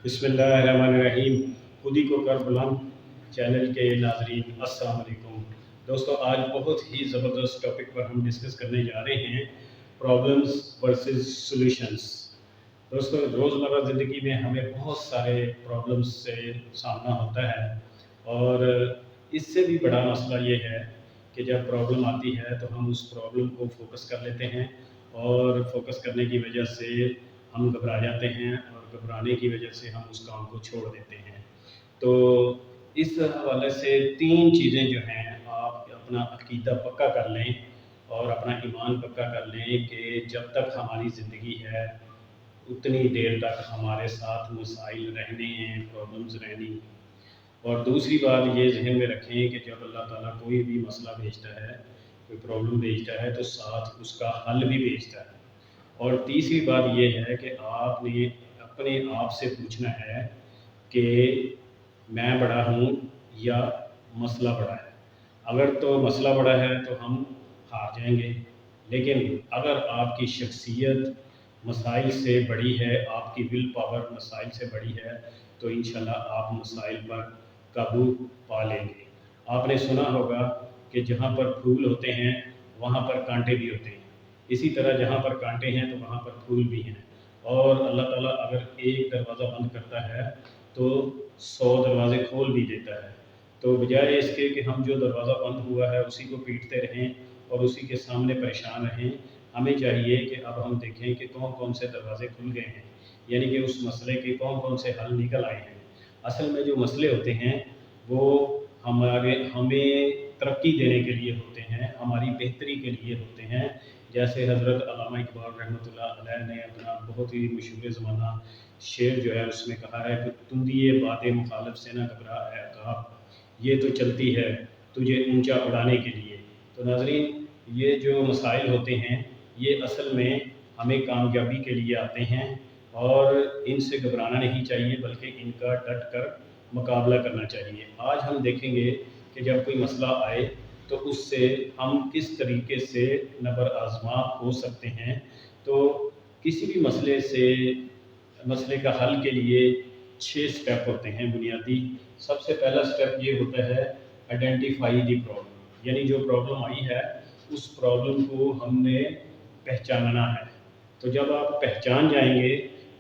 बिस्मिल्लाहिर्रहमानिर्रहीम। खुदी को कर बुलंद चैनल के नाजरीन अस्सलाम वालेकुम। दोस्तों, आज बहुत ही ज़बरदस्त टॉपिक पर हम डिस्कस करने जा रहे हैं, प्रॉब्लम्स वर्सेस सॉल्यूशंस। दोस्तों, रोज़मर्रा ज़िंदगी में हमें बहुत सारे प्रॉब्लम्स से सामना होता है, और इससे भी बड़ा मसला ये है कि जब प्रॉब्लम आती है तो हम उस प्रॉब्लम को फोकस कर लेते हैं, और फोकस करने की वजह से हम घबरा जाते हैं, और घबराने की वजह से हम उस काम को छोड़ देते हैं। तो इस हवाले से 3 चीज़ें जो हैं, आप अपना अक़ीदा पक्का कर लें और अपना ईमान पक्का कर लें कि जब तक हमारी ज़िंदगी है उतनी देर तक हमारे साथ मसाइल रहने हैं, प्रॉब्लम्स रहनी। और दूसरी बात ये ज़हन में रखें कि जब अल्लाह ताला कोई भी मसला भेजता है, कोई प्रॉब्लम भेजता है, तो साथ उसका हल भी भेजता है। और तीसरी बात ये है कि आपने अपने आप से पूछना है कि मैं बड़ा हूँ या मसला बड़ा है। अगर तो मसला बड़ा है तो हम हार जाएंगे, लेकिन अगर आपकी शख्सियत मसाइल से बड़ी है, आपकी विल पावर मसाइल से बड़ी है, तो इंशाल्लाह आप मसाइल पर काबू पा लेंगे। आपने सुना होगा कि जहाँ पर फूल होते हैं वहाँ पर कांटे भी होते हैं। इसी तरह जहाँ पर कांटे हैं तो वहाँ पर फूल भी हैं। और अल्लाह ताला अगर एक दरवाज़ा बंद करता है तो 100 दरवाज़े खोल भी देता है। तो बजाय इसके कि हम जो दरवाज़ा बंद हुआ है उसी को पीटते रहें और उसी के सामने परेशान रहें, हमें चाहिए कि अब हम देखें कि कौन-कौन से दरवाज़े खुल गए हैं, यानी कि उस मसले के कौन-कौन से हल निकल आए हैं। असल में जो मसले होते हैं वो हमें तरक्की देने के लिए होते हैं, हमारी बेहतरी के लिए होते हैं। जैसे हज़रत अल्लामा इकबाल रहमतुल्लाह अलैह ने अपना बहुत ही मशहूर ज़माना शेर जो है उसमें कहा है कि तुम दिए बातें मुखालिफ से ना घबरा है अकाब, ये तो चलती है तुझे ऊंचा उड़ाने के लिए। तो नाज़रीन, ये जो मसाइल होते हैं ये असल में हमें कामयाबी के लिए आते हैं, और इनसे घबराना नहीं चाहिए बल्कि इनका डट कर मुकाबला करना चाहिए। आज हम देखेंगे कि जब कोई मसला आए तो उससे हम किस तरीके से नबर आज़मा हो सकते हैं। तो किसी भी मसले का हल के लिए 6 स्टेप होते हैं बुनियादी। सबसे पहला स्टेप ये होता है आइडेंटिफाई द प्रॉब्लम, यानी जो प्रॉब्लम आई है उस प्रॉब्लम को हमने पहचानना है। तो जब आप पहचान जाएंगे,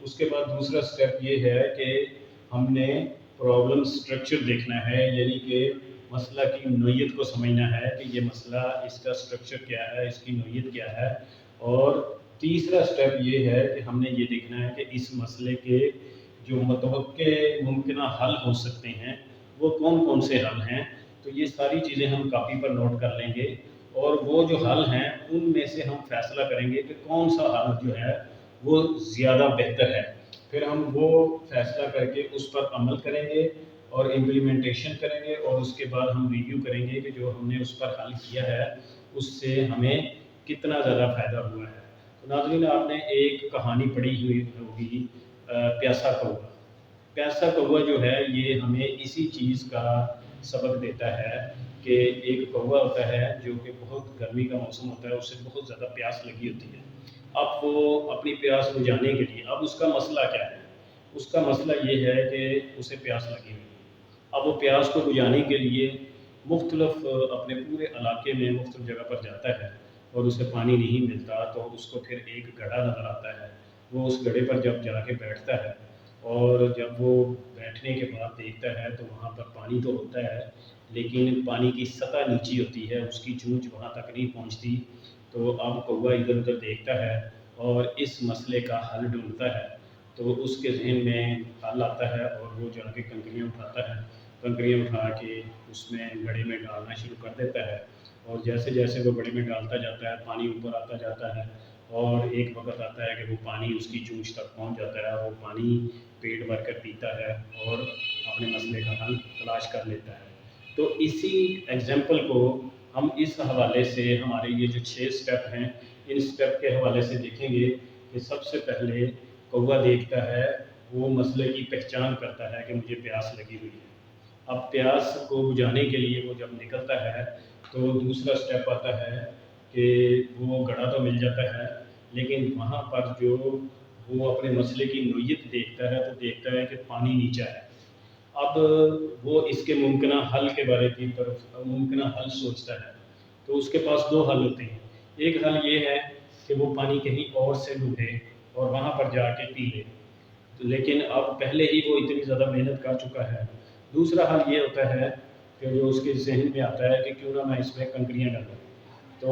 उसके बाद दूसरा स्टेप ये है कि हमने प्रॉब्लम स्ट्रक्चर देखना है, यानी कि मसला की नोयत को समझना है कि ये मसला, इसका स्ट्रक्चर क्या है, इसकी नोयत क्या है। और तीसरा स्टेप ये है कि हमने ये देखना है कि इस मसले के जो मुतवक्के मुमकिन हल हो सकते हैं वो कौन कौन से हल हैं। तो ये सारी चीज़ें हम कापी पर नोट कर लेंगे, और वो जो हल हैं उनमें से हम फैसला करेंगे कि कौन सा हल जो है वो ज़्यादा बेहतर है। फिर हम वो फैसला करके उस पर अमल करेंगे और इम्प्लीमेंटेशन करेंगे, और उसके बाद हम रिव्यू करेंगे कि जो हमने उस पर हल किया है उससे हमें कितना ज़्यादा फ़ायदा हुआ है। तो नाज़रीन, आपने एक कहानी पढ़ी हुई होगी, प्यासा कौवा। प्यासा कौवा जो है ये हमें इसी चीज़ का सबक देता है कि एक कौवा होता है जो कि बहुत गर्मी का मौसम होता है, उसे बहुत ज़्यादा प्यास लगी होती है। अब वो अपनी प्यास बुझाने के लिए, अब उसका मसला क्या है? उसका मसला ये है कि उसे प्यास लगी हुई है। अब वो प्यास को बुझाने के लिए मुख्तलिफ अपने पूरे इलाके में मुख्तलिफ जगह पर जाता है, और उसे पानी नहीं मिलता तो उसको फिर एक घड़ा नज़र आता है। वो उस घड़े पर जब जाके बैठता है, और जब वो बैठने के बाद देखता है तो वहाँ पर पानी तो होता है, लेकिन पानी की सतह नीची होती है, उसकी चोंच वहाँ तक नहीं पहुँचती। तो अब कौवा इधर-उधर देखता है और इस मसले का हल ढूँढता है। तो उसके ज़हन में हल आता है और वो जाके कंकरियाँ उठाता है। कंकरियाँ उठा के उसमें घड़े में डालना शुरू कर देता है, और जैसे-जैसे वो घड़े में डालता जाता है, पानी ऊपर आता जाता है, और एक वक़्त आता है कि वो पानी उसकी चोंच तक पहुँच जाता है। वो पानी पेट भर कर पीता है और अपने मसले का हल तलाश कर लेता है। तो इसी एग्ज़ाम्पल को हम इस हवाले से हमारे ये जो 6 स्टेप हैं, इन स्टेप के हवाले से देखेंगे कि सबसे पहले कौवा देखता है, वो मसले की पहचान करता है कि मुझे प्यास लगी हुई है। अब प्यास को बुझाने के लिए वो जब निकलता है तो दूसरा स्टेप आता है कि वो घड़ा तो मिल जाता है, लेकिन वहाँ पर जो وہ اپنے مسئلے کی نوعیت دیکھتا ہے تو دیکھتا ہے کہ پانی نیچا ہے، اب وہ اس کے ممکنہ حل کے بارے کی طرف ممکنہ حل سوچتا ہے، تو اس کے پاس دو حل ہوتے ہیں۔ ایک حل یہ ہے کہ وہ پانی کہیں اور سے ڈھونڈے اور وہاں پر جا کے پی لے، لیکن اب پہلے ہی وہ اتنی زیادہ محنت کر چکا ہے۔ دوسرا حل یہ ہوتا ہے کہ جو اس کے ذہن میں آتا ہے کہ کیوں نہ میں اس میں کنکریاں ڈالوں، تو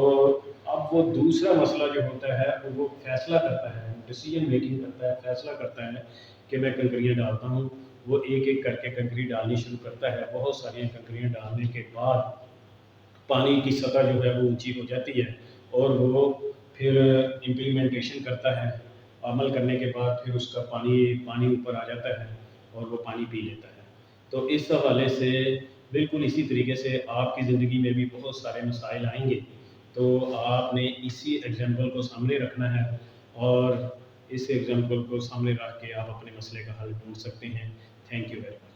اب وہ دوسرا مسئلہ جو ہوتا ہے وہ فیصلہ کرتا ہے، ڈیسیجن میکنگ کرتا ہے، فیصلہ کرتا ہے کہ میں کنکریاں ڈالتا ہوں۔ وہ ایک ایک کر کے کنکری ڈالنی شروع کرتا ہے، بہت ساری کنکریاں ڈالنے کے بعد پانی کی سطح جو ہے وہ اونچی ہو جاتی ہے، اور وہ پھر امپلیمنٹیشن کرتا ہے، عمل کرنے کے بعد پھر اس کا پانی اوپر آ جاتا ہے اور وہ پانی پی لیتا ہے۔ تو اس حوالے سے بالکل اسی طریقے سے آپ کی زندگی میں بھی بہت سارے مسائل آئیں گے، تو آپ نے اسی ایگزامپل کو سامنے رکھنا ہے، اور اس ایگزامپل کو سامنے رکھ کے آپ اپنے مسئلے کا حل ڈھونڈ سکتے ہیں۔ Thank you very much.